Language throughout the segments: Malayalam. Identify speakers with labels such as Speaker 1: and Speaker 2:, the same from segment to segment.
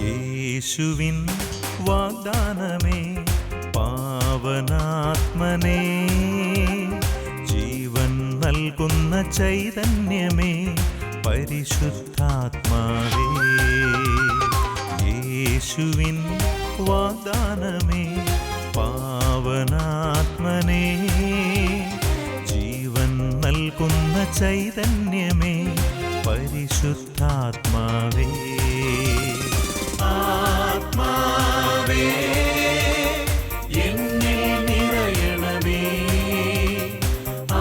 Speaker 1: യേശുവിൻ വാഗ്ദാനമേ പാവനാത്മനേ, ജീവൻ നൽകുന്ന ചൈതന്യമേ പരിശുദ്ധാത്മാവേ. യേശുവിൻ വാഗ്ദാനമേ പാവനാത്മനേ, ജീവൻ നൽകുന്ന ചൈതന്യമേ പരിശുദ്ധാത്മാവേ. ആത്മാവേ എന്നിൽ നിറയണമേ,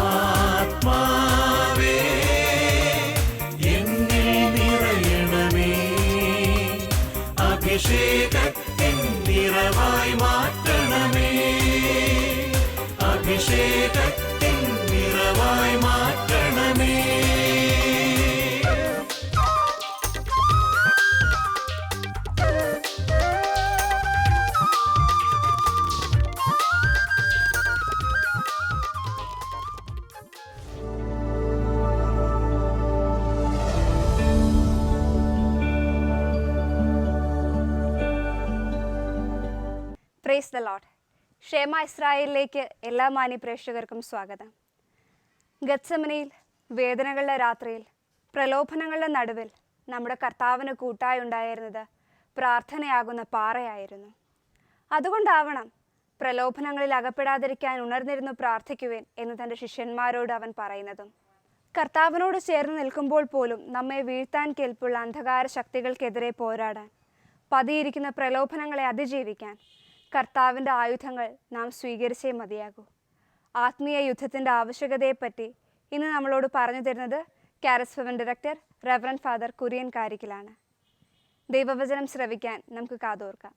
Speaker 1: ആത്മാവേ എന്നിൽ നിറയണമേ, അഭിഷേകത്തിൻ നിറവായി മാറ്റണമേ, അഭിഷേകത്തിൻ നിറവായി മാറ്റണമേ.
Speaker 2: Praise the lord. ക്ഷേമ ഇസ്രായേലിലേക്ക് എല്ലാ മാന്യ പ്രേക്ഷകർക്കും സ്വാഗതം. ഗത്സമനയിൽ വേദനകളുടെ രാത്രിയിൽ പ്രലോഭനങ്ങളുടെ നടുവിൽ നമ്മുടെ കർത്താവിന് കൂട്ടായി ഉണ്ടായിരുന്നത് പ്രാർത്ഥനയാകുന്ന പാറയായിരുന്നു. അതുകൊണ്ടാവണം പ്രലോഭനങ്ങളിൽ അകപ്പെടാതിരിക്കാൻ ഉണർന്നിരുന്നു പ്രാർത്ഥിക്കുവേൻ എന്ന് തൻ്റെ ശിഷ്യന്മാരോട് അവൻ പറയുന്നതും. കർത്താവിനോട് ചേർന്ന് നിൽക്കുമ്പോൾ പോലും നമ്മെ വീഴ്ത്താൻ കെൽപ്പുള്ള അന്ധകാര ശക്തികൾക്കെതിരെ പോരാടാൻ, പതിയിരിക്കുന്ന പ്രലോഭനങ്ങളെ അതിജീവിക്കാൻ കർത്താവിൻ്റെ ആയുധങ്ങൾ നാം സ്വീകരിച്ചേ മതിയാകൂ. ആത്മീയ യുദ്ധത്തിൻ്റെ ആവശ്യകതയെപ്പറ്റി ഇന്ന് നമ്മളോട് പറഞ്ഞു തരുന്നത് Karas Bhavan director reverend father Kurian കാരിക്കലാണ്. ദൈവവചനം ശ്രവിക്കാൻ നമുക്ക് കാതോർക്കാം.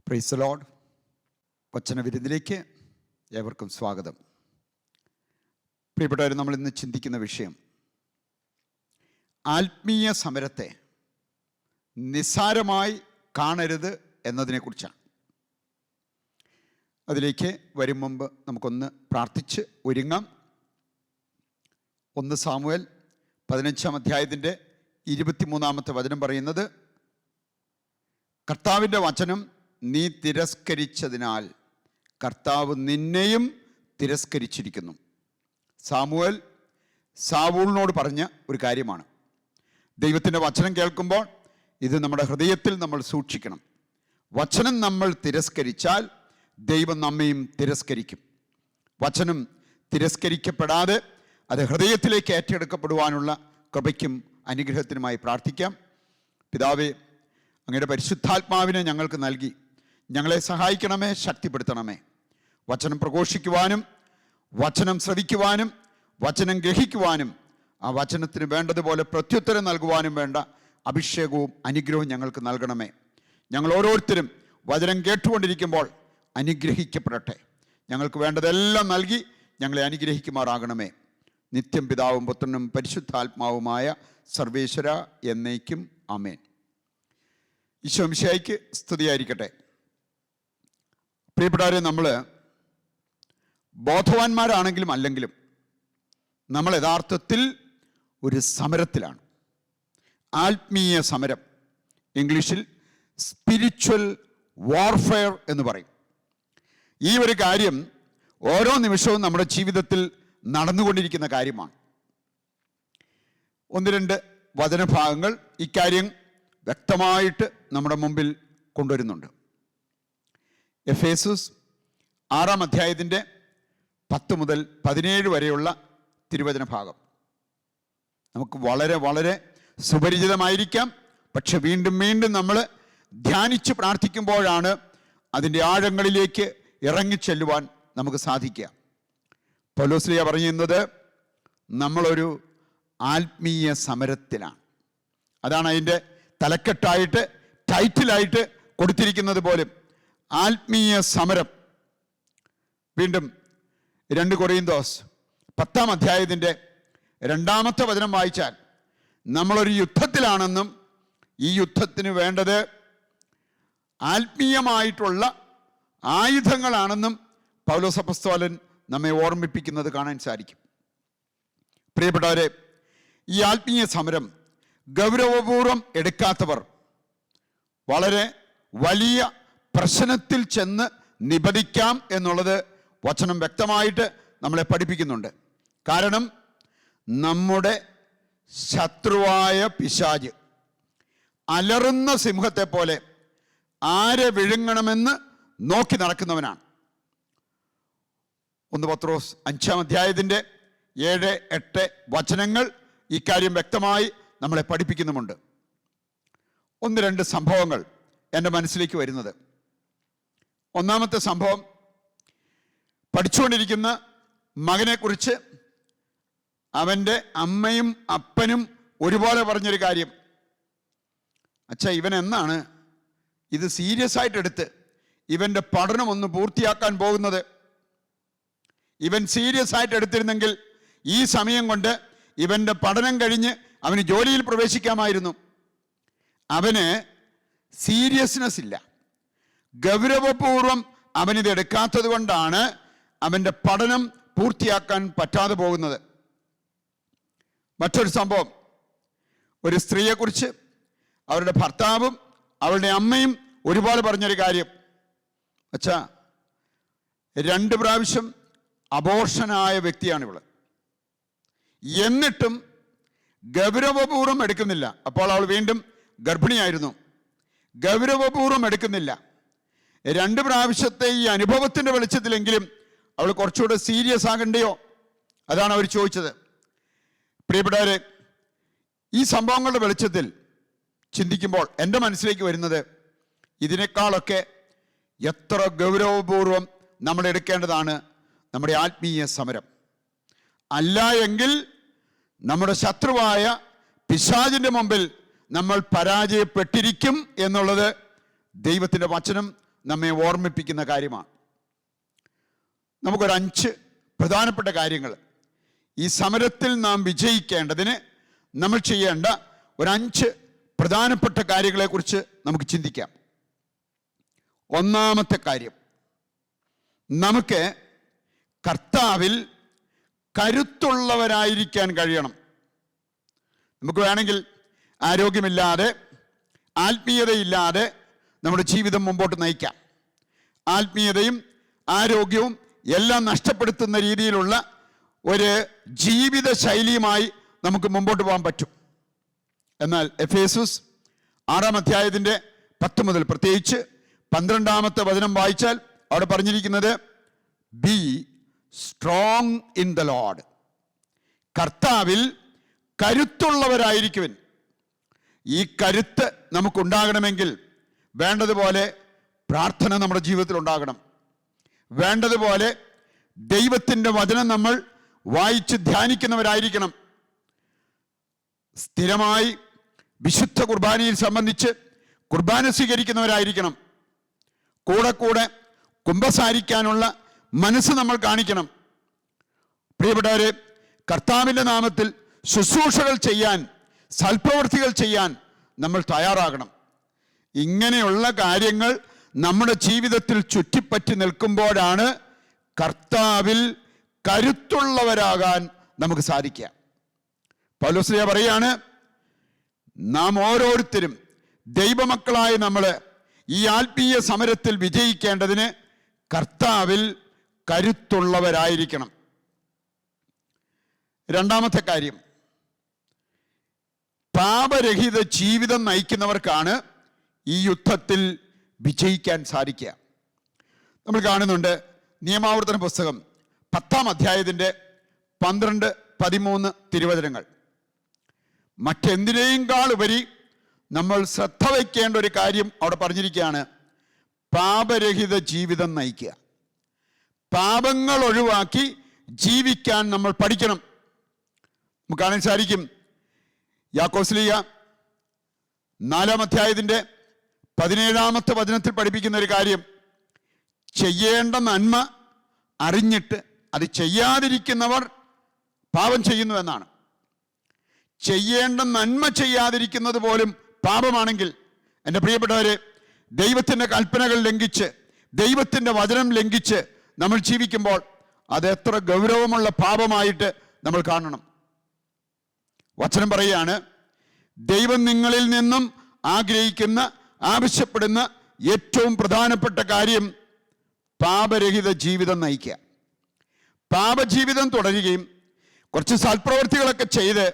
Speaker 3: Praise the lord. വചനവിരുന്നിലേക്ക് ഏവർക്കും സ്വാഗതം. പ്രിയപ്പെട്ടവർ, നമ്മൾ ഇന്ന് ചിന്തിക്കുന്ന വിഷയം ആത്മീയ സമരത്തെ നിസ്സാരമായി കാണരുത് എന്നതിനെക്കുറിച്ചാണ്. അതിലേക്ക് വരും മുമ്പ് നമുക്കൊന്ന് പ്രാർത്ഥിച്ച് ഒരുങ്ങാം. 1 സാമുവേൽ 15-ാം അധ്യായത്തിൻ്റെ 23-ാമത്തെ വചനം പറയുന്നത്, കർത്താവിൻ്റെ വചനം നീ തിരസ്കരിച്ചതിനാൽ കർത്താവ് നിന്നെയും തിരസ്കരിച്ചിരിക്കുന്നു. സാമുവേൽ സാവൂളിനോട് പറഞ്ഞ ഒരു കാര്യമാണ്. ദൈവത്തിൻ്റെ വചനം കേൾക്കുമ്പോൾ ഇത് നമ്മുടെ ഹൃദയത്തിൽ നമ്മൾ സൂക്ഷിക്കണം. വചനം നമ്മൾ തിരസ്കരിച്ചാൽ ദൈവം നമ്മയും തിരസ്കരിക്കും. വചനം തിരസ്കരിക്കപ്പെടാതെ അത് ഹൃദയത്തിലേക്ക് ഏറ്റെടുക്കപ്പെടുവാനുള്ള കൃപയ്ക്കും അനുഗ്രഹത്തിനുമായി പ്രാർത്ഥിക്കാം. പിതാവേ, അങ്ങയുടെ പരിശുദ്ധാത്മാവിനെ ഞങ്ങൾക്ക് നൽകി ഞങ്ങളെ സഹായിക്കണമേ, ശക്തിപ്പെടുത്തണമേ. വചനം പ്രഘോഷിക്കുവാനും വചനം ശ്രവിക്കുവാനും വചനം ഗ്രഹിക്കുവാനും ആ വചനത്തിന് വേണ്ടതുപോലെ പ്രത്യുത്തരം നൽകുവാനും വേണ്ട അഭിഷേകവും അനുഗ്രഹവും ഞങ്ങൾക്ക് നൽകണമേ. ഞങ്ങൾ ഓരോരുത്തരും വചനം കേട്ടുകൊണ്ടിരിക്കുമ്പോൾ അനുഗ്രഹിക്കപ്പെടട്ടെ. ഞങ്ങൾക്ക് വേണ്ടതെല്ലാം നൽകി ഞങ്ങളെ അനുഗ്രഹിക്കുമാറാകണമേ. നിത്യം പിതാവും പുത്രനും പരിശുദ്ധാത്മാവുമായ സർവേശ്വര എന്നേക്കും ആമേൻ. ഈശോ മിശിഹായ്ക്ക് സ്തുതിയായിരിക്കട്ടെ. പ്രിയപ്പെട്ടവരെ, നമ്മൾ ബോധവാന്മാരാണെങ്കിലും അല്ലെങ്കിലും നമ്മൾ യഥാർത്ഥത്തിൽ ഒരു സമരത്തിലാണ്. ആത്മീയ സമരം, ഇംഗ്ലീഷിൽ സ്പിരിച്വൽ വാർഫെയർ എന്ന് പറയും. ഈ ഒരു കാര്യം ഓരോ നിമിഷവും നമ്മുടെ ജീവിതത്തിൽ നടന്നുകൊണ്ടിരിക്കുന്ന കാര്യമാണ്. 1-2 വചനഭാഗങ്ങൾ ഇക്കാര്യം വ്യക്തമായിട്ട് നമ്മുടെ മുമ്പിൽ കൊണ്ടുവരുന്നുണ്ട്. എഫേസസ് 6-ാം അധ്യായത്തിൻ്റെ 10 മുതൽ 17 വരെയുള്ള തിരുവചന ഭാഗം നമുക്ക് വളരെ വളരെ സുപരിചിതമായിരിക്കാം. പക്ഷെ വീണ്ടും വീണ്ടും നമ്മൾ ധ്യാനിച്ച് പ്രാർത്ഥിക്കുമ്പോഴാണ് അതിൻ്റെ ആഴങ്ങളിലേക്ക് ഇറങ്ങിച്ചെല്ലുവാൻ നമുക്ക് സാധിക്കുക. പൗലോസ്ലീഹ പറയുന്നത് നമ്മളൊരു ആത്മീയ സമരത്തിലാണ്. അതാണ് അതിൻ്റെ തലക്കെട്ടായിട്ട് ടൈറ്റിലായിട്ട് കൊടുത്തിരിക്കുന്നത് പോലും, ആത്മീയ സമരം. വീണ്ടും 2 കൊറിന്തോസ് 10-ാം അധ്യായത്തിൻ്റെ 2-ാമത്തെ വചനം വായിച്ചാൽ നമ്മളൊരു യുദ്ധത്തിലാണെന്നും ഈ യുദ്ധത്തിന് വേണ്ടത് ആത്മീയമായിട്ടുള്ള ആയുധങ്ങളാണെന്നും പൗലോസ് അപ്പോസ്തലൻ നമ്മെ ഓർമ്മിപ്പിക്കുന്നത് കാണാൻ സാധിക്കും. പ്രിയപ്പെട്ടവരെ, ഈ ആത്മീയ സമരം ഗൗരവപൂർവം എടുക്കാത്തവർ വളരെ വലിയ പ്രശ്നത്തിൽ ചെന്ന് നിപതിക്കാം എന്നുള്ളത് വചനം വ്യക്തമായിട്ട് നമ്മളെ പഠിപ്പിക്കുന്നുണ്ട്. കാരണം നമ്മുടെ ശത്രുവായ പിശാച് അലറുന്ന സിംഹത്തെ പോലെ ആരെ വിഴുങ്ങണമെന്ന് നോക്കി നടക്കുന്നവനാണ്. 1 പത്രോസ് 5-ാം അധ്യായത്തിൻ്റെ 7-8 വചനങ്ങൾ ഇക്കാര്യം വ്യക്തമായി നമ്മളെ പഠിപ്പിക്കുന്നുമുണ്ട്. 1-2 സംഭവങ്ങൾ എൻ്റെ മനസ്സിലേക്ക് വരുന്നത്. ഒന്നാമത്തെ സംഭവം, പഠിച്ചുകൊണ്ടിരിക്കുന്ന മകനെക്കുറിച്ച് അവൻ്റെ അമ്മയും അപ്പനും ഒരുപോലെ പറഞ്ഞൊരു കാര്യം, അച്ഛാ ഇവൻ എന്നാണ് ഇത് സീരിയസ് ആയിട്ട് എടുത്ത് ഇവൻ്റെ പഠനം ഒന്ന് പൂർത്തിയാക്കാൻ പോകുന്നത്? ഇവൻ സീരിയസ് ആയിട്ട് എടുത്തിരുന്നെങ്കിൽ ഈ സമയം കൊണ്ട് ഇവൻ്റെ പഠനം കഴിഞ്ഞ് അവന് ജോലിയിൽ പ്രവേശിക്കാമായിരുന്നു. അവന് സീരിയസ്നെസ് ഇല്ല, ഗൗരവപൂർവം അവനിത് എടുക്കാത്തത് കൊണ്ടാണ് അവൻ്റെ പഠനം പൂർത്തിയാക്കാൻ പറ്റാതെ പോകുന്നത്. മറ്റൊരു സംഭവം, ഒരു സ്ത്രീയെക്കുറിച്ച് അവരുടെ ഭർത്താവും അവളുടെ അമ്മയും ഒരുപോലെ പറഞ്ഞൊരു കാര്യം, അച്ഛാ 2 പ്രാവശ്യം അബോർഷനായ വ്യക്തിയാണ് ഇവള്, എന്നിട്ടും ഗൗരവപൂർവം എടുക്കുന്നില്ല. അപ്പോൾ അവൾ വീണ്ടും ഗർഭിണിയായിരുന്നു. ഗൗരവപൂർവം എടുക്കുന്നില്ല. 2 പ്രാവശ്യത്തെ ഈ അനുഭവത്തിൻ്റെ വെളിച്ചത്തിലെങ്കിലും അവൾ കുറച്ചുകൂടെ സീരിയസ് ആകണ്ടയോ? അതാണ് അവർ ചോദിച്ചത്. പ്രിയപ്പെട്ടവരെ, ഈ സംഭവങ്ങളുടെ വെളിച്ചത്തിൽ ചിന്തിക്കുമ്പോൾ എൻ്റെ മനസ്സിലേക്ക് വരുന്നത്, ഇതിനേക്കാളൊക്കെ എത്ര ഗൗരവപൂർവം നമ്മൾ എടുക്കേണ്ടതാണ് നമ്മുടെ ആത്മീയ സമരം. അല്ല എങ്കിൽ നമ്മുടെ ശത്രുവായ പിശാചിൻ്റെ മുമ്പിൽ നമ്മൾ പരാജയപ്പെട്ടിരിക്കും എന്നുള്ളത് ദൈവത്തിൻ്റെ വചനം നമ്മെ ഓർമ്മിപ്പിക്കുന്ന കാര്യമാണ്. നമുക്കൊരു 5 പ്രധാനപ്പെട്ട കാര്യങ്ങൾ ഈ സമരത്തിൽ നാം വിജയിക്കേണ്ടതിന് നമ്മൾ ചെയ്യേണ്ട ഒരു 5 പ്രധാനപ്പെട്ട കാര്യങ്ങളെക്കുറിച്ച് നമുക്ക് ചിന്തിക്കാം. ഒന്നാമത്തെ കാര്യം, നമുക്ക് കർത്താവിൽ കരുത്തുള്ളവരായിരിക്കാൻ കഴിയണം. നമുക്ക് വേണമെങ്കിൽ ആരോഗ്യമില്ലാതെ, ആത്മീയതയില്ലാതെ നമ്മുടെ ജീവിതം മുമ്പോട്ട് നയിക്കാം. ആത്മീയതയും ആരോഗ്യവും എല്ലാം നഷ്ടപ്പെടുത്തുന്ന രീതിയിലുള്ള ഒരു ജീവിത ശൈലിയുമായി നമുക്ക് മുമ്പോട്ട് പോകാൻ പറ്റും. എന്നാൽ എഫേസസ് 6-ാം അധ്യായത്തിൻ്റെ 10 മുതൽ പ്രത്യേകിച്ച് 12-ാമത്തെ വചനം വായിച്ചാൽ അവിടെ പറഞ്ഞിരിക്കുന്നത്, B strong in the Lord. കർത്താവിൽ കരുത്തുള്ളവരായിരിക്കുവിൻ. ഈ കരുത്ത് നമുക്കുണ്ടാകണമെങ്കിൽ വേണ്ടതുപോലെ പ്രാർത്ഥന നമ്മുടെ ജീവിതത്തിൽ ഉണ്ടാകണം. വേണ്ടതുപോലെ ദൈവത്തിൻ്റെ വചനം നമ്മൾ വായിച്ച് ധ്യാനിക്കുന്നവരായിരിക്കണം. സ്ഥിരമായി വിശുദ്ധ കുർബാനയിൽ സംബന്ധിച്ച് കുർബാന സ്വീകരിക്കുന്നവരായിരിക്കണം. കൂടെ കൂടെ കുമ്പസാരിക്കാനുള്ള മനസ്സ് നമ്മൾ കാണിക്കണം. പ്രിയപ്പെട്ടവരെ, കർത്താവിൻ്റെ നാമത്തിൽ ശുശ്രൂഷകൾ ചെയ്യാൻ, സൽപ്രവൃത്തികൾ ചെയ്യാൻ നമ്മൾ തയ്യാറാകണം. ഇങ്ങനെയുള്ള കാര്യങ്ങൾ നമ്മുടെ ജീവിതത്തിൽ ചുറ്റിപ്പറ്റി നിൽക്കുമ്പോഴാണ് കർത്താവിൽ കരുത്തുള്ളവരാകാൻ നമുക്ക് സാധിക്കുക. പൗലോസ് പറയാണ്, നാം ഓരോരുത്തരും ദൈവമക്കളായ നമ്മൾ ഈ ആത്മീയ സമരത്തിൽ വിജയിക്കേണ്ടതിന് കർത്താവിൽ കരുത്തുള്ളവരായിരിക്കണം. രണ്ടാമത്തെ കാര്യം, പാപരഹിത ജീവിതം നയിക്കുന്നവർക്കാണ് ഈ യുദ്ധത്തിൽ വിജയിക്കാൻ സാധിക്കുക. നമ്മൾ കാണുന്നുണ്ട് നിയമാവർത്തന പുസ്തകം 10-ാം അധ്യായത്തിൻ്റെ 12-13 തിരുവചനങ്ങൾ. മറ്റെന്തിനേക്കാൾ ഉപരി നമ്മൾ ശ്രദ്ധ വയ്ക്കേണ്ട ഒരു കാര്യം അവിടെ പറഞ്ഞിരിക്കുകയാണ്, പാപരഹിത ജീവിതം നയിക്കുക. പാപങ്ങൾ ഒഴിവാക്കി ജീവിക്കാൻ നമ്മൾ പഠിക്കണം. നമുക്ക് കാണാൻ സാധിക്കും, യാക്കോസ്ലീഹ 4-ാം അധ്യായത്തിൻ്റെ 17-ാമത്തെ വചനത്തിൽ പഠിപ്പിക്കുന്ന ഒരു കാര്യം, ചെയ്യേണ്ട നന്മ അറിഞ്ഞിട്ട് അത് ചെയ്യാതിരിക്കുന്നവർ പാപം ചെയ്യുന്നു എന്നാണ്. ചെയ്യേണ്ട നന്മ ചെയ്യാതിരിക്കുന്നത് പോലും പാപമാണെങ്കിൽ, എൻ്റെ പ്രിയപ്പെട്ടവരെ, ദൈവത്തിൻ്റെ കൽപ്പനകൾ ലംഘിച്ച്, ദൈവത്തിൻ്റെ വചനം ലംഘിച്ച് നമ്മൾ ജീവിക്കുമ്പോൾ അത് എത്ര ഗൗരവമുള്ള പാപമായിട്ട് നമ്മൾ കാണണം. വചനം പറയുകയാണ്, ദൈവം നിങ്ങളിൽ നിന്നും ആഗ്രഹിക്കുന്ന, ആവശ്യപ്പെടുന്ന ഏറ്റവും പ്രധാനപ്പെട്ട കാര്യം പാപരഹിത ജീവിതം നയിക്കുക. പാപജീവിതം തുടരുകയും കുറച്ച് സൽപ്രവൃത്തികളൊക്കെ ചെയ്ത്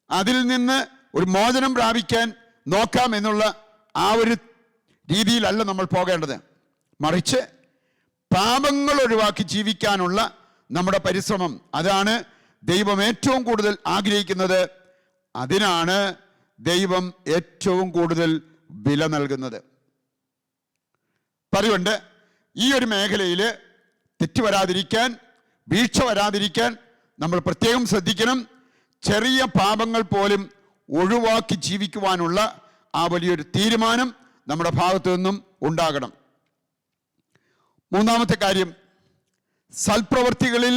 Speaker 3: അതിൽ നിന്ന് ഒരു മോചനം പ്രാപിക്കാൻ നോക്കാം എന്നുള്ള ആ ഒരു രീതിയിലല്ല നമ്മൾ പോകേണ്ടത്. മറിച്ച് പാപങ്ങൾ ഒഴിവാക്കി ജീവിക്കാനുള്ള നമ്മുടെ പരിശ്രമം, അതാണ് ദൈവം ഏറ്റവും കൂടുതൽ ആഗ്രഹിക്കുന്നത്. അതിനാണ് ദൈവം ഏറ്റവും കൂടുതൽ വില നൽകുന്നത്. അതുകൊണ്ട് ഈ ഒരു മേഖലയിൽ തെറ്റ് വരാതിരിക്കാൻ, വീഴ്ച വരാതിരിക്കാൻ നമ്മൾ പ്രത്യേകം ശ്രദ്ധിക്കണം. ചെറിയ പാപങ്ങൾ പോലും ഒഴിവാക്കി ജീവിക്കുവാനുള്ള ആ വലിയൊരു തീരുമാനം നമ്മുടെ ഭാഗത്തു നിന്നും ഉണ്ടാകണം. മൂന്നാമത്തെ കാര്യം, സൽപ്രവൃത്തികളിൽ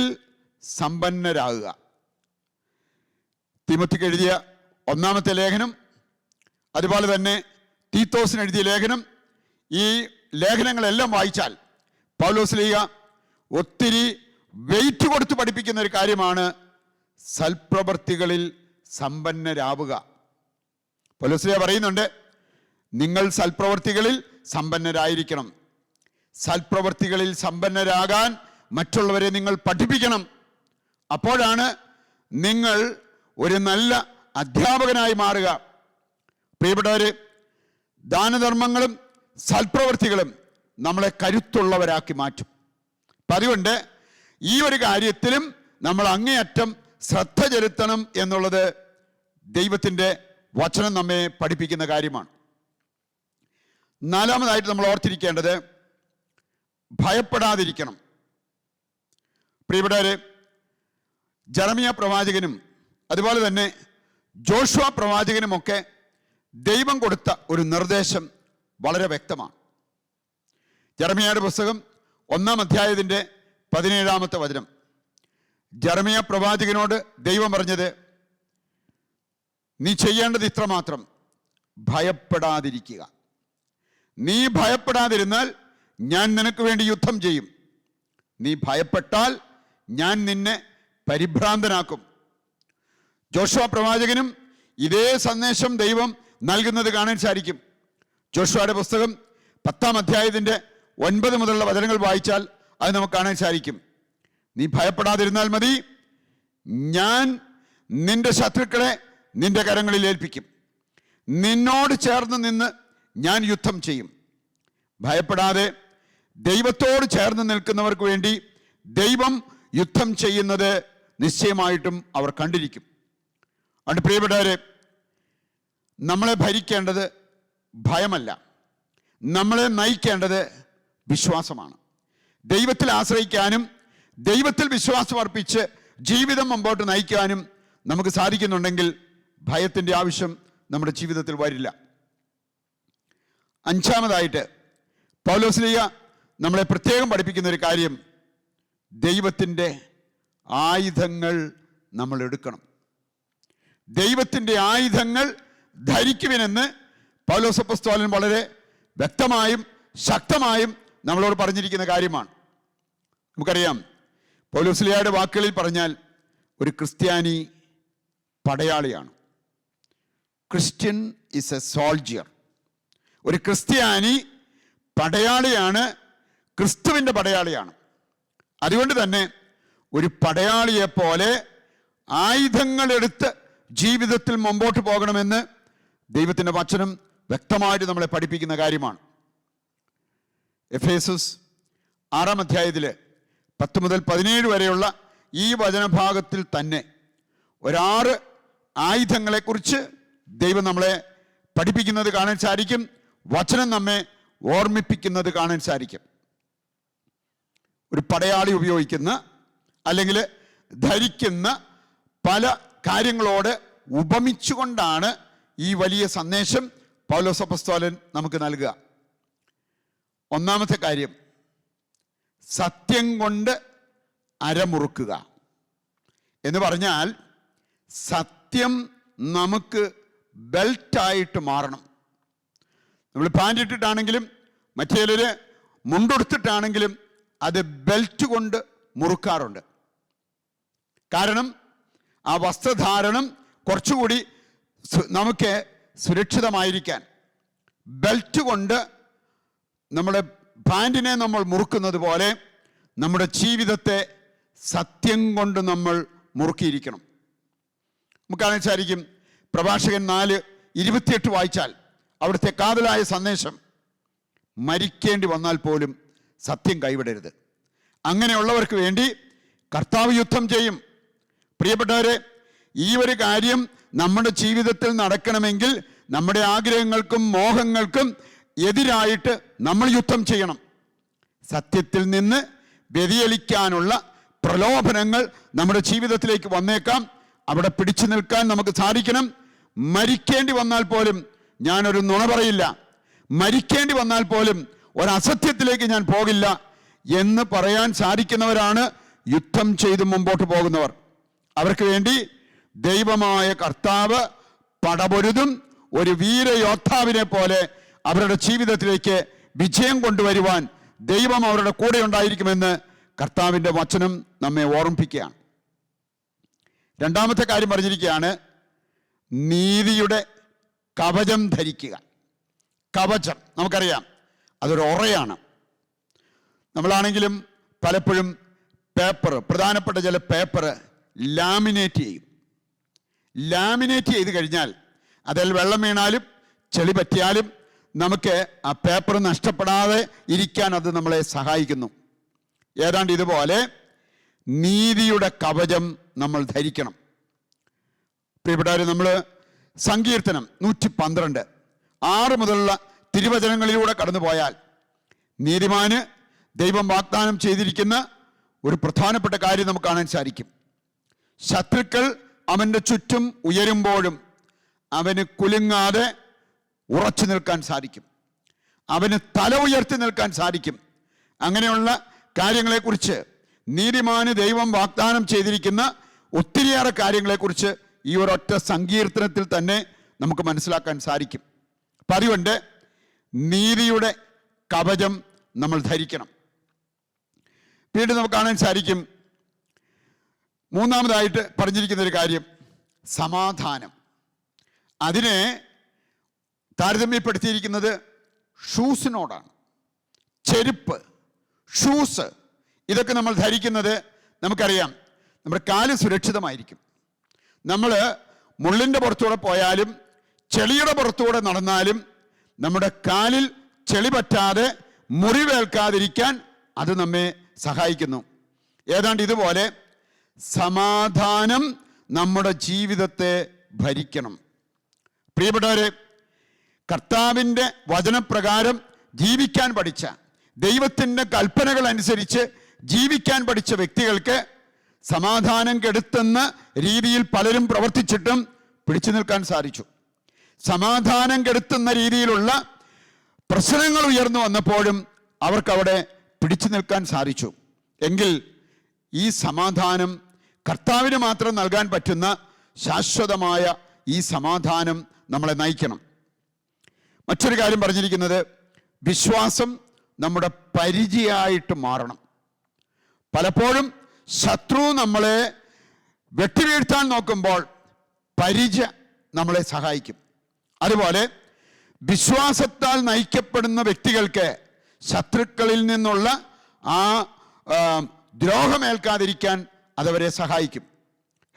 Speaker 3: സമ്പന്നരാകുക. തീമോത്തിക്ക് എഴുതിയ 1-ാമത്തെ ലേഖനം, അതുപോലെ തന്നെ തീത്തോസിന് എഴുതിയ ലേഖനം, ഈ ലേഖനങ്ങളെല്ലാം വായിച്ചാൽ പൗലോസ്ലീഹ ഒത്തിരി വെയിറ്റ് കൊടുത്ത് പഠിപ്പിക്കുന്ന ഒരു കാര്യമാണ് സൽപ്രവൃത്തികളിൽ സമ്പന്നരാവുക. പൗലോസ്ലീഹ പറയുന്നുണ്ട്, നിങ്ങൾ സൽപ്രവൃത്തികളിൽ സമ്പന്നരായിരിക്കണം. സൽപ്രവൃത്തികളിൽ സമ്പന്നരാകാൻ മറ്റുള്ളവരെ നിങ്ങൾ പഠിപ്പിക്കണം. അപ്പോഴാണ് നിങ്ങൾ ഒരു നല്ല അധ്യാപകനായി മാറുക. പ്രിയപ്പെട്ടവരെ, ദാനധർമ്മങ്ങളും സൽപ്രവൃത്തികളും നമ്മളെ കരുത്തുള്ളവരാക്കി മാറ്റും. അപ്പം അതുകൊണ്ട് ഈ ഒരു കാര്യത്തിലും നമ്മൾ അങ്ങേയറ്റം ശ്രദ്ധ ചെലുത്തണം എന്നുള്ളത് ദൈവത്തിൻ്റെ വചനം നമ്മെ പഠിപ്പിക്കുന്ന കാര്യമാണ്. നാലാമതായിട്ട് നമ്മൾ ഓർത്തിരിക്കേണ്ടത് ഭയപ്പെടാതിരിക്കണം. പ്രിയപ്പെട്ടവരെ, ജെറമിയ പ്രവാചകനും അതുപോലെ തന്നെ ജോഷുവ പ്രവാചകനുമൊക്കെ ദൈവം കൊടുത്ത ഒരു നിർദ്ദേശം വളരെ വ്യക്തമാണ്. ജെറമിയയുടെ പുസ്തകം 1-ാം അധ്യായത്തിൻ്റെ 17-ാമത്തെ വചനം. ജെറമിയ പ്രവാചകനോട് ദൈവം പറഞ്ഞത്, നീ ചെയ്യേണ്ടത് ഇത്രമാത്രം, ഭയപ്പെടാതിരിക്കുക. നീ ഭയപ്പെടാതിരുന്നാൽ ഞാൻ നിനക്ക് വേണ്ടി യുദ്ധം ചെയ്യും. നീ ഭയപ്പെട്ടാൽ ഞാൻ നിന്നെ പരിഭ്രാന്തനാക്കും. ജോഷുവ പ്രവാചകനും ഇതേ സന്ദേശം ദൈവം നൽകുന്നത് കാണാൻ സാധിക്കും. ജോഷുവയുടെ പുസ്തകം 10-ാം അധ്യായത്തിൻ്റെ 9 മുതലുള്ള വചനങ്ങൾ വായിച്ചാൽ അത് നമുക്ക് കാണാൻ സാധിക്കും. നീ ഭയപ്പെടാതിരുന്നാൽ മതി, ഞാൻ നിന്റെ ശത്രുക്കളെ നിന്റെ കരങ്ങളിൽ ഏൽപ്പിക്കും. നിന്നോട് ചേർന്ന് നിന്ന് ഞാൻ യുദ്ധം ചെയ്യും. ഭയപ്പെടാതെ ദൈവത്തോട് ചേർന്ന് നിൽക്കുന്നവർക്ക് വേണ്ടി ദൈവം യുദ്ധം ചെയ്യുന്നത് നിശ്ചയമായിട്ടും അവർ കണ്ടിരിക്കും. അതുകൊണ്ട് പ്രിയപ്പെട്ടവരെ, നമ്മളെ ഭരിക്കേണ്ടത് ഭയമല്ല, നമ്മളെ നയിക്കേണ്ടത് വിശ്വാസമാണ്. ദൈവത്തിൽ ആശ്രയിക്കാനും ദൈവത്തിൽ വിശ്വാസം അർപ്പിച്ച് ജീവിതം മുമ്പോട്ട് നയിക്കാനും നമുക്ക് സാധിക്കുന്നുണ്ടെങ്കിൽ ഭയത്തിൻ്റെ ആവശ്യം നമ്മുടെ ജീവിതത്തിൽ വരില്ല. 5-ാമതായിട്ട് പൗലോസ്ലീഹ നമ്മളെ പ്രത്യേകം പഠിപ്പിക്കുന്ന ഒരു കാര്യം, ദൈവത്തിൻ്റെ ആയുധങ്ങൾ നമ്മൾ എടുക്കണം. ദൈവത്തിൻ്റെ ആയുധങ്ങൾ ധരിക്കുവിനെന്ന് പൗലോസ് അപ്പോസ്തലൻ വളരെ വ്യക്തമായും ശക്തമായും നമ്മളോട് പറഞ്ഞിരിക്കുന്ന കാര്യമാണ്. നമുക്കറിയാം, പൗലോസ്ലീഹയുടെ വാക്കുകളിൽ പറഞ്ഞാൽ ഒരു ക്രിസ്ത്യാനി പടയാളിയാണ്. Christian is a soldier. ഒരു ക്രിസ്ത്യാനി പടയാളിയാണ്, ക്രിസ്തുവിൻ്റെ പടയാളിയാണ്. അതുകൊണ്ട് തന്നെ ഒരു പടയാളിയെപ്പോലെ ആയുധങ്ങളെടുത്ത് ജീവിതത്തിൽ മുമ്പോട്ട് പോകണമെന്ന് ദൈവത്തിൻ്റെ വചനം വ്യക്തമായിട്ട് നമ്മളെ പഠിപ്പിക്കുന്ന കാര്യമാണ്. എഫേസസ് 6-ാം അധ്യായത്തിൽ 10 മുതൽ 17 വരെയുള്ള ഈ വചനഭാഗത്തിൽ തന്നെ 6 ആയുധങ്ങളെക്കുറിച്ച് ദൈവം നമ്മളെ പഠിപ്പിക്കുന്നത് കാണാൻ സാധിക്കും. വചനം നമ്മെ ഓർമ്മിപ്പിക്കുന്നത് കാണാൻ സാധിക്കും. ഒരു പടയാളി ഉപയോഗിക്കുന്ന അല്ലെങ്കിൽ ധരിക്കുന്ന പല കാര്യങ്ങളോട് ഉപമിച്ചുകൊണ്ടാണ് ഈ വലിയ സന്ദേശം പൗലോസ് അപ്പോസ്തലൻ നമുക്ക് നൽകുക. 1-ാമത്തെ കാര്യം, സത്യം കൊണ്ട് അരമുറുക്കുക എന്ന് പറഞ്ഞാൽ സത്യം നമുക്ക് ബെൽറ്റായിട്ട് മാറണം. നമ്മൾ പാൻ്റ് ഇട്ടിട്ടാണെങ്കിലും മറ്റേലര് മുണ്ടെടുത്തിട്ടാണെങ്കിലും അത് ബെൽറ്റ് കൊണ്ട് മുറുക്കാറുണ്ട്. കാരണം ആ വസ്ത്രധാരണം കുറച്ചുകൂടി നമുക്ക് സുരക്ഷിതമായിരിക്കാൻ ബെൽറ്റ് കൊണ്ട് നമ്മുടെ പാൻറ്റിനെ നമ്മൾ മുറുക്കുന്നത് പോലെ നമ്മുടെ ജീവിതത്തെ സത്യം കൊണ്ട് നമ്മൾ മുറുക്കിയിരിക്കണം. നമുക്കാണെന്ന് വിചാരിക്കും പ്രഭാഷകൻ 4:28 വായിച്ചാൽ അവിടുത്തെ കാതലായ സന്ദേശം, മരിക്കേണ്ടി വന്നാൽ പോലും സത്യം കൈവിടരുത്. അങ്ങനെയുള്ളവർക്ക് വേണ്ടി കർത്താവ് യുദ്ധം ചെയ്യും. പ്രിയപ്പെട്ടവരെ, ഈ ഒരു കാര്യം നമ്മുടെ ജീവിതത്തിൽ നടക്കണമെങ്കിൽ നമ്മുടെ ആഗ്രഹങ്ങൾക്കും മോഹങ്ങൾക്കും എതിരായിട്ട് നമ്മൾ യുദ്ധം ചെയ്യണം. സത്യത്തിൽ നിന്ന് വ്യതിചലിക്കാനുള്ള പ്രലോഭനങ്ങൾ നമ്മുടെ ജീവിതത്തിലേക്ക് വന്നേക്കാം. അവിടെ പിടിച്ചു നിൽക്കാൻ നമുക്ക് സാധിക്കണം. മരിക്കേണ്ടി വന്നാൽ പോലും ഞാനൊരു നുണ പറയില്ല, മരിക്കേണ്ടി വന്നാൽ പോലും ഒരസത്യത്തിലേക്ക് ഞാൻ പോകില്ല എന്ന് പറയാൻ സാധിക്കുന്നവരാണ് യുദ്ധം ചെയ്ത് മുമ്പോട്ട് പോകുന്നവർ. അവർക്ക് വേണ്ടി ദൈവമായ കർത്താവ് പടപൊരുതും. ഒരു വീരയോദ്ധാവിനെ പോലെ അവരുടെ ജീവിതത്തിലേക്ക് വിജയം കൊണ്ടുവരുവാൻ ദൈവം അവരുടെ കൂടെ ഉണ്ടായിരിക്കുമെന്ന് കർത്താവിൻ്റെ വചനം നമ്മെ ഓർമ്മിപ്പിക്കുകയാണ്. രണ്ടാമത്തെ കാര്യം പറഞ്ഞിരിക്കുകയാണ്, നീതിയുടെ കവചം ധരിക്കുക. കവചം നമുക്കറിയാം, അതൊരു ഉറയാണ്. നമ്മളാണെങ്കിലും പലപ്പോഴും പ്രധാനപ്പെട്ട ചില പേപ്പർ ലാമിനേറ്റ് ചെയ്യും. ലാമിനേറ്റ് ചെയ്ത് കഴിഞ്ഞാൽ അതിൽ വെള്ളം വീണാലും ചെളി പറ്റിയാലും നമുക്ക് ആ പേപ്പർ നഷ്ടപ്പെടാതെ ഇരിക്കാൻ അത് നമ്മളെ സഹായിക്കുന്നു. ഏതാണ്ട് ഇതുപോലെ നീതിയുടെ കവചം നമ്മൾ ധരിക്കണം. പ്രിയപ്പെട്ടവരെ, നമ്മൾ സങ്കീർത്തനം 112:6 മുതലുള്ള തിരുവചനങ്ങളിലൂടെ കടന്നു പോയാൽ നീതിമാന് ദൈവം വാഗ്ദാനം ചെയ്തിരിക്കുന്ന ഒരു പ്രധാനപ്പെട്ട കാര്യം നമുക്ക് കാണാൻ സാധിക്കും. ശത്രുക്കൾ അവൻ്റെ ചുറ്റും ഉയരുമ്പോഴും അവന് കുലുങ്ങാതെ ഉറച്ചു നിൽക്കാൻ സാധിക്കും. അവന് തല ഉയർത്തി നിൽക്കാൻ സാധിക്കും. അങ്ങനെയുള്ള കാര്യങ്ങളെക്കുറിച്ച് നീതിമാന് ദൈവം വാഗ്ദാനം ചെയ്തിരിക്കുന്ന ഒത്തിരിയേറെ കാര്യങ്ങളെക്കുറിച്ച് ഈ ഒരൊറ്റ സങ്കീർത്തനത്തിൽ തന്നെ നമുക്ക് മനസ്സിലാക്കാൻ സാധിക്കും. അപ്പം അതുകൊണ്ട് നീതിയുടെ കവചം നമ്മൾ ധരിക്കണം. വീണ്ടും നമുക്ക് കാണാൻ സാധിക്കും, മൂന്നാമതായിട്ട് പറഞ്ഞിരിക്കുന്ന ഒരു കാര്യം സമാധാനം. അതിനെ താരതമ്യപ്പെടുത്തിയിരിക്കുന്നത് ഷൂസിനോടാണ്. ചെരുപ്പ്, ഷൂസ്, ഇതൊക്കെ നമ്മൾ ധരിക്കുന്നത് നമുക്കറിയാം നമ്മുടെ കാല് സുരക്ഷിതമായിരിക്കും. നമ്മൾ മുള്ളിൻ്റെ പുറത്തൂടെ പോയാലും ചെളിയുടെ പുറത്തൂടെ നടന്നാലും നമ്മുടെ കാലിൽ ചെളി പറ്റാതെ മുറിവേൽക്കാതിരിക്കാൻ അത് നമ്മെ സഹായിക്കുന്നു. ഏതാണ്ട് ഇതുപോലെ സമാധാനം നമ്മുടെ ജീവിതത്തെ ഭരിക്കണം. പ്രിയപ്പെട്ടവരെ, കർത്താവിൻ്റെ വചനപ്രകാരം ജീവിക്കാൻ പഠിച്ച, ദൈവത്തിൻ്റെ കൽപ്പനകൾ അനുസരിച്ച് ജീവിക്കാൻ പഠിച്ച വ്യക്തികൾക്ക് സമാധാനം കെടുത്തുന്ന രീതിയിൽ പലരും പ്രവർത്തിച്ചിട്ടും പിടിച്ചു നിൽക്കാൻ സാധിച്ചു. സമാധാനം കെടുത്തുന്ന രീതിയിലുള്ള പ്രശ്നങ്ങൾ ഉയർന്നു വന്നപ്പോഴും അവർക്കവിടെ പിടിച്ചു നിൽക്കാൻ സാധിച്ചു. എങ്കിൽ ഈ സമാധാനം കർത്താവിന് മാത്രം നൽകാൻ പറ്റുന്ന ശാശ്വതമായ ഈ സമാധാനം നമ്മളെ നയിക്കണം. മറ്റൊരു കാര്യം പറഞ്ഞിരിക്കുന്നത്, വിശ്വാസം നമ്മുടെ പരിചയമായിട്ട് മാറണം. പലപ്പോഴും ശത്രു നമ്മളെ വെട്ടിവീഴ്ത്താൻ നോക്കുമ്പോൾ പരിച നമ്മളെ സഹായിക്കും. അതുപോലെ വിശ്വാസത്താൽ നയിക്കപ്പെടുന്ന വ്യക്തികൾക്ക് ശത്രുക്കളിൽ നിന്നുള്ള ആ ദ്രോഹമേൽക്കാതിരിക്കാൻ അതവരെ സഹായിക്കും.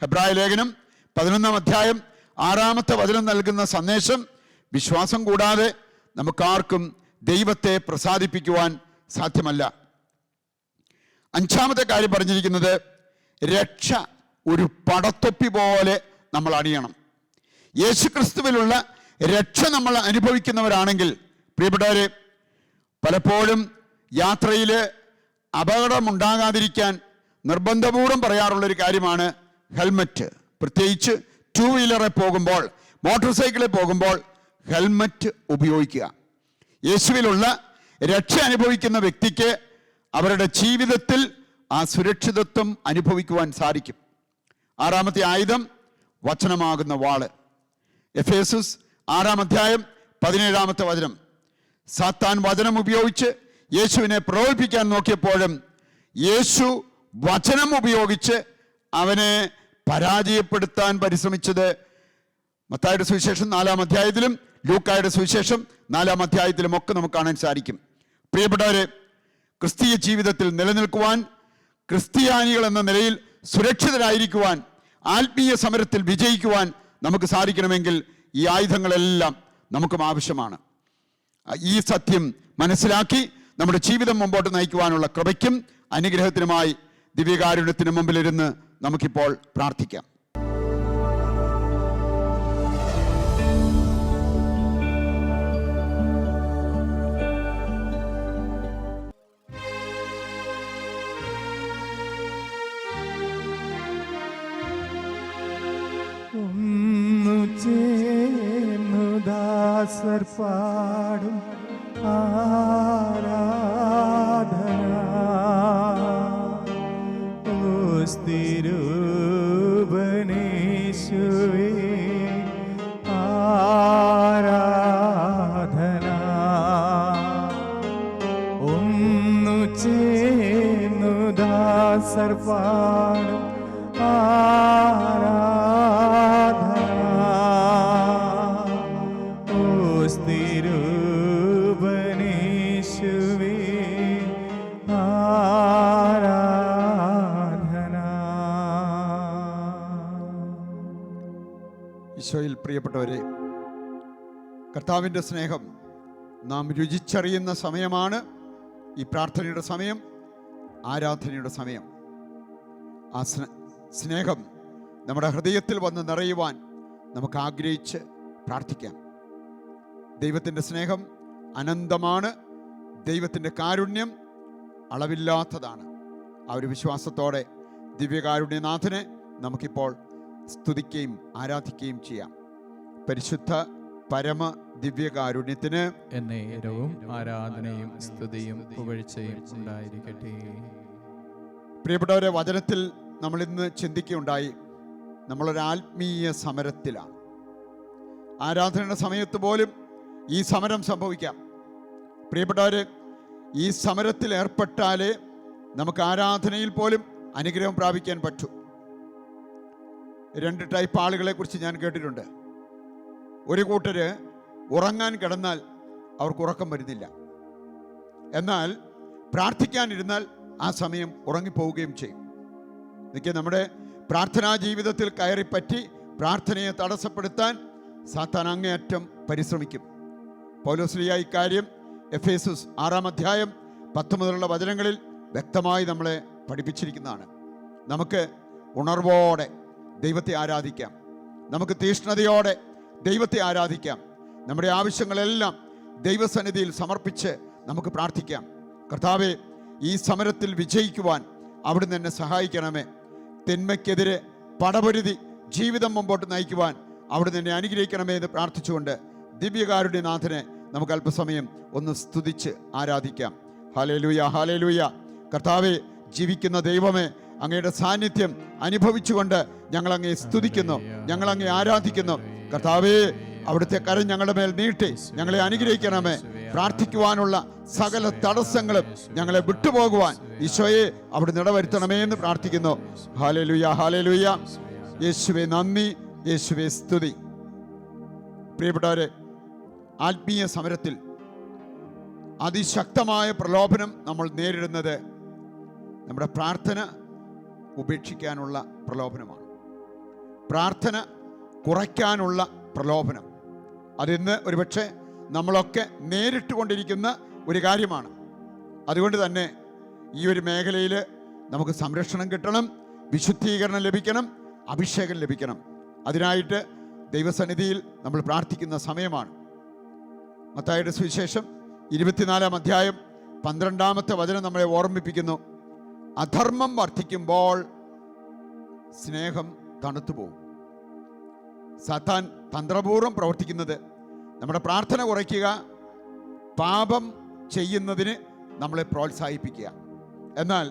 Speaker 3: ഹെബ്രായ ലേഖനം 11-6 നൽകുന്ന സന്ദേശം, വിശ്വാസം കൂടാതെ നമുക്കാർക്കും ദൈവത്തെ പ്രസാദിപ്പിക്കുവാൻ സാധ്യമല്ല. 5-ാമത്തെ കാര്യം പറഞ്ഞിരിക്കുന്നത്, രക്ഷ ഒരു പടത്തൊപ്പി പോലെ നമ്മൾ അണിയണം. യേശുക്രിസ്തുവിലുള്ള രക്ഷ നമ്മൾ അനുഭവിക്കുന്നവരാണെങ്കിൽ, പ്രിയപ്പെട്ടവരെ, പലപ്പോഴും യാത്രയിൽ അപകടമുണ്ടാകാതിരിക്കാൻ നിർബന്ധപൂർവ്വം പറയാറുള്ളൊരു കാര്യമാണ് ഹെൽമറ്റ്. പ്രത്യേകിച്ച് 2 വീലറിൽ പോകുമ്പോൾ, മോട്ടോർ സൈക്കിളിൽ പോകുമ്പോൾ ഹെൽമറ്റ് ഉപയോഗിക്കുക. യേശുവിലുള്ള രക്ഷ അനുഭവിക്കുന്ന വ്യക്തിക്ക് അവരുടെ ജീവിതത്തിൽ ആ സുരക്ഷിതത്വം അനുഭവിക്കുവാൻ സാധിക്കും. 6-ാമത്തെ ആയുധം വചനമാകുന്ന വാള്. എഫേസസ് 6-ാം അധ്യായം 17-ാമത്തെ വചനം. സാത്താൻ വചനം ഉപയോഗിച്ച് യേശുവിനെ പ്രലോഭിപ്പിക്കാൻ നോക്കിയപ്പോഴും യേശു വചനം ഉപയോഗിച്ച് അവനെ പരാജയപ്പെടുത്താൻ പരിശ്രമിച്ചത് മത്തായിയുടെ സുവിശേഷം 4-ാം അധ്യായത്തിലും ലൂക്കായുടെ സുവിശേഷം 4-ാം അധ്യായത്തിലും ഒക്കെ നമുക്ക് കാണാൻ സാധിക്കും. പ്രിയപ്പെട്ടവരെ, ക്രിസ്തീയ ജീവിതത്തിൽ നിലനിൽക്കുവാൻ, ക്രിസ്ത്യാനികൾ എന്ന നിലയിൽ സുരക്ഷിതരായിരിക്കുവാൻ, ആത്മീയ സമരത്തിൽ വിജയിക്കുവാൻ നമുക്ക് സാധിക്കണമെങ്കിൽ ഈ ആയുധങ്ങളെല്ലാം നമുക്കും ആവശ്യമാണ്. ഈ സത്യം മനസ്സിലാക്കി നമ്മുടെ ജീവിതം മുമ്പോട്ട് നയിക്കുവാനുള്ള കൃപയ്ക്കും അനുഗ്രഹത്തിനുമായി ദിവ്യകാരുണ്യത്തിന് മുമ്പിലിരുന്ന് നമുക്കിപ്പോൾ പ്രാർത്ഥിക്കാം.
Speaker 4: ദാസർ പാടും ആരാധന തിരുവനേശുവേ ആരാധന ഒന്നു ചേർന്നു ദാസർ പാടും തിരുവനേശുവേ ആരാധന.
Speaker 3: ഈശോയിൽ പ്രിയപ്പെട്ടവരെ, കർത്താവിൻ്റെ സ്നേഹം നാം രുചിച്ചറിയുന്ന സമയമാണ് ഈ പ്രാർത്ഥനയുടെ സമയം, ആരാധനയുടെ സമയം. ആ സ്നേഹം നമ്മുടെ ഹൃദയത്തിൽ വന്ന് നിറയുവാൻ നമുക്ക് ആഗ്രഹിച്ച് പ്രാർത്ഥിക്കാം. ദൈവത്തിൻ്റെ സ്നേഹം അനന്തമാണ്, ദൈവത്തിൻ്റെ കാരുണ്യം അളവില്ലാത്തതാണ്. ആ ഒരു വിശ്വാസത്തോടെ ദിവ്യകാരുണ്യനാഥനെ നമുക്കിപ്പോൾ സ്തുതിക്കുകയും ആരാധിക്കുകയും ചെയ്യാം. പരിശുദ്ധ പരമ ദിവ്യകാരുണ്യത്തിന്
Speaker 4: എന്നേരവും ആരാധനയും സ്തുതിയും പുകഴ്ചയും ഉണ്ടായിരിക്കട്ടെ.
Speaker 3: പ്രിയപ്പെട്ടവരെ, വചനത്തിൽ നമ്മൾ ഇന്ന് ചിന്തിക്കുകയുണ്ടായി, നമ്മളൊരു ആത്മീയ സമരത്തിലാണ്. ആരാധനയുടെ സമയത്ത് പോലും ഈ സമരം സംഭവിക്കാം. പ്രിയപ്പെട്ടവരെ, ഈ സമരത്തിൽ ഏർപ്പെട്ടാലേ നമുക്ക് ആരാധനയിൽ പോലും അനുഗ്രഹം പ്രാപിക്കാൻ പറ്റൂ. 2 ടൈപ്പ് ആളുകളെ കുറിച്ച് ഞാൻ കേട്ടിട്ടുണ്ട്. ഒരു കൂട്ടര് ഉറങ്ങാൻ കിടന്നാൽ അവർക്ക് ഉറക്കം വരുന്നില്ല, എന്നാൽ പ്രാർത്ഥിക്കാനിരുന്നാൽ ആ സമയം ഉറങ്ങിപ്പോവുകയും ചെയ്യും. ഇതൊക്കെ നമ്മുടെ പ്രാർത്ഥനാ ജീവിതത്തിൽ കയറിപ്പറ്റി പ്രാർത്ഥനയെ തടസ്സപ്പെടുത്താൻ സാത്താൻ അങ്ങേയറ്റം പരിശ്രമിക്കും. പൗലോസ്ലീഹ ഇക്കാര്യം എഫേസസ് 6-ാം അധ്യായം 10 മുതലുള്ള വചനങ്ങളിൽ വ്യക്തമായി നമ്മളെ പഠിപ്പിച്ചിരിക്കുന്നതാണ്. നമുക്ക് ഉണർവോടെ ദൈവത്തെ ആരാധിക്കാം, നമുക്ക് തീഷ്ണതയോടെ ദൈവത്തെ ആരാധിക്കാം. നമ്മുടെ ആവശ്യങ്ങളെല്ലാം ദൈവസന്നിധിയിൽ സമർപ്പിച്ച് നമുക്ക് പ്രാർത്ഥിക്കാം. കർത്താവേ, ഈ സമരത്തിൽ വിജയിക്കുവാൻ അവിടുന്ന് എന്നെ സഹായിക്കണമേ. തിന്മയ്ക്കെതിരെ പടപൊരുതി ജീവിതം മുമ്പോട്ട് നയിക്കുവാൻ അവിടുന്ന് എന്നെ അനുഗ്രഹിക്കണമേ എന്ന് പ്രാർത്ഥിച്ചുകൊണ്ട് ദിവ്യകാരുണ്യനാഥനെ നമുക്ക് അല്പസമയം ഒന്ന് സ്തുതിച്ച് ആരാധിക്കാം. Hallelujah, hallelujah. കർത്താവേ, ജീവിക്കുന്ന ദൈവമേ, അങ്ങയുടെ സാന്നിധ്യം അനുഭവിച്ചുകൊണ്ട് ഞങ്ങളങ്ങയെ സ്തുതിക്കുന്നു, ഞങ്ങളങ്ങയെ ആരാധിക്കുന്നു. കർത്താവേ, അവിടുത്തെ കരം ഞങ്ങളുടെ മേൽ നീട്ടി ഞങ്ങളെ അനുഗ്രഹിക്കണമേ. പ്രാർത്ഥിക്കുവാനുള്ള സകല തടസ്സങ്ങളും ഞങ്ങളെ വിട്ടുപോകുവാൻ ഈശോയെ അവിടുന്ന് ഇടവരുത്തണമേ എന്ന് പ്രാർത്ഥിക്കുന്നു. Hallelujah, hallelujah. യേശുവേ നന്ദി, യേശുവേ സ്തുതി. പ്രിയപ്പെട്ടവരെ, ആത്മീയ സമരത്തിൽ അതിശക്തമായ പ്രലോഭനം നമ്മൾ നേരിടുന്നത് നമ്മുടെ പ്രാർത്ഥന ഉപേക്ഷിക്കാനുള്ള പ്രലോഭനമാണ്. പ്രാർത്ഥന കുറയ്ക്കാനുള്ള പ്രലോഭനം. അതിന്ന് ഒരുപക്ഷെ നമ്മളൊക്കെ നേരിട്ട് കൊണ്ടിരിക്കുന്ന ഒരു കാര്യമാണ്. അതുകൊണ്ട് തന്നെ ഈ ഒരു മേഖലയിൽ നമുക്ക് സംരക്ഷണം കിട്ടണം, വിശുദ്ധീകരണം ലഭിക്കണം, അഭിഷേകം ലഭിക്കണം. അതിനായിട്ട് ദൈവസന്നിധിയിൽ നമ്മൾ പ്രാർത്ഥിക്കുന്ന സമയമാണ്. മത്തായിയുടെ സുവിശേഷം 24-ാം അധ്യായം 12-ാമത്തെ വചനം നമ്മളെ ഓർമ്മിപ്പിക്കുന്നു, അധർമ്മം വർദ്ധിക്കുമ്പോൾ സ്നേഹം തണുത്തു പോകും. സാത്താൻ തന്ത്രപൂർവ്വം പ്രവർത്തിക്കുന്നത് നമ്മുടെ പ്രാർത്ഥന കുറയ്ക്കുക, പാപം ചെയ്യുന്നതിന് നമ്മളെ പ്രോത്സാഹിപ്പിക്കുക. എന്നാൽ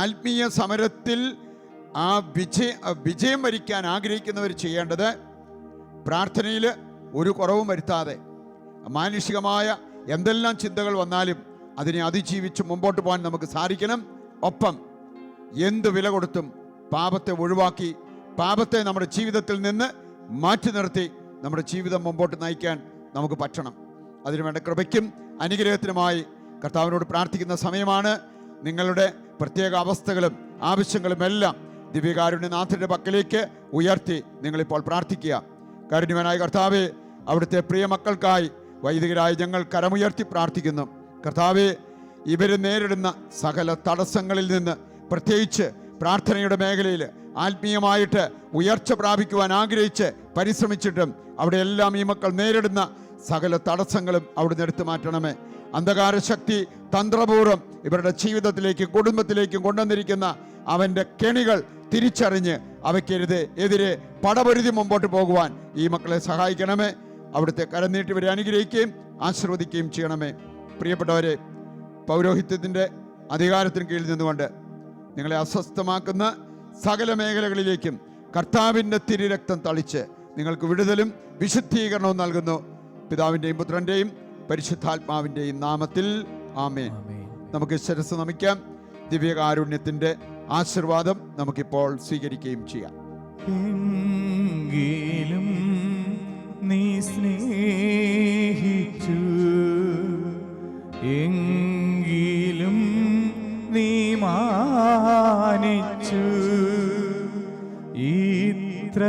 Speaker 3: ആത്മീയ സമരത്തിൽ ആ വിജയം വരിക്കാൻ ആഗ്രഹിക്കുന്നവർ ചെയ്യേണ്ടത് പ്രാർത്ഥനയിൽ ഒരു കുറവും വരുത്താതെ മാനുഷികമായ എന്തെല്ലാം ചിന്തകൾ വന്നാലും അതിനെ അതിജീവിച്ച് മുമ്പോട്ട് പോകാൻ നമുക്ക് സാധിക്കണം. ഒപ്പം എന്ത് വില കൊടുത്തും പാപത്തെ ഒഴിവാക്കി പാപത്തെ നമ്മുടെ ജീവിതത്തിൽ നിന്ന് മാറ്റി നിർത്തി നമ്മുടെ ജീവിതം മുമ്പോട്ട് നയിക്കാൻ നമുക്ക് പറ്റണം. അതിനുവേണ്ട കൃപയ്ക്കും അനുഗ്രഹത്തിനുമായി കർത്താവിനോട് പ്രാർത്ഥിക്കുന്ന സമയമാണ്. നിങ്ങളുടെ പ്രത്യേക അവസ്ഥകളും ആവശ്യങ്ങളും എല്ലാം ദിവ്യകാരുണ്യനാഥന്റെ പക്കലേക്ക് ഉയർത്തി നിങ്ങളിപ്പോൾ പ്രാർത്ഥിക്കുക. കാരുണ്യവാനായ കർത്താവേ, അവിടുത്തെ പ്രിയ മക്കൾക്കായി വൈദികരായി ഞങ്ങൾ കരമുയർത്തി പ്രാർത്ഥിക്കുന്നു. കർത്താവേ, ഇവർ നേരിടുന്ന സകല തടസ്സങ്ങളിൽ നിന്ന്, പ്രത്യേകിച്ച് പ്രാർത്ഥനയുടെ മേഖലയിൽ ആത്മീയമായിട്ട് ഉയർച്ച പ്രാപിക്കുവാൻ ആഗ്രഹിച്ച് പരിശ്രമിച്ചിട്ടും അവിടെയെല്ലാം ഈ മക്കൾ നേരിടുന്ന സകല തടസ്സങ്ങളും അവിടുന്ന് എടുത്തു മാറ്റണമേ. അന്ധകാര ശക്തി തന്ത്രപൂർവ്വം ഇവരുടെ ജീവിതത്തിലേക്കും കുടുംബത്തിലേക്കും കൊണ്ടുവന്നിരിക്കുന്ന അവൻ്റെ കെണികൾ തിരിച്ചറിഞ്ഞ് അവയ്ക്കെതിരെ പടപൊരുതി മുമ്പോട്ട് പോകുവാൻ ഈ മക്കളെ സഹായിക്കണമേ. അവിടുത്തെ കരം നീട്ടി ഇവരെ അനുഗ്രഹിക്കുകയും ആശീർവദിക്കുകയും ചെയ്യണമേ. പ്രിയപ്പെട്ടവരെ, പൗരോഹിത്യത്തിൻ്റെ അധികാരത്തിന് കീഴിൽ നിന്നുകൊണ്ട് നിങ്ങളെ അസ്വസ്ഥമാക്കുന്ന സകല മേഖലകളിലേക്കും കർത്താവിൻ്റെ തിരുരക്തം തളിച്ച് നിങ്ങൾക്ക് വിടുതലും വിശുദ്ധീകരണവും നൽകുന്നു. പിതാവിൻ്റെയും പുത്രൻ്റെയും പരിശുദ്ധാത്മാവിൻ്റെയും നാമത്തിൽ ആമേൻ. നമുക്ക് ശിരസ്സ് നമിക്കാം. ദിവ്യകാരുണ്യത്തിൻ്റെ ആശീർവാദം നമുക്കിപ്പോൾ സ്വീകരിക്കുകയും ചെയ്യാം.
Speaker 4: എങ്കിലും നീ സ്നേഹിച്ചു, എങ്കിലും നീ മാനിച്ചു, ഇത്ര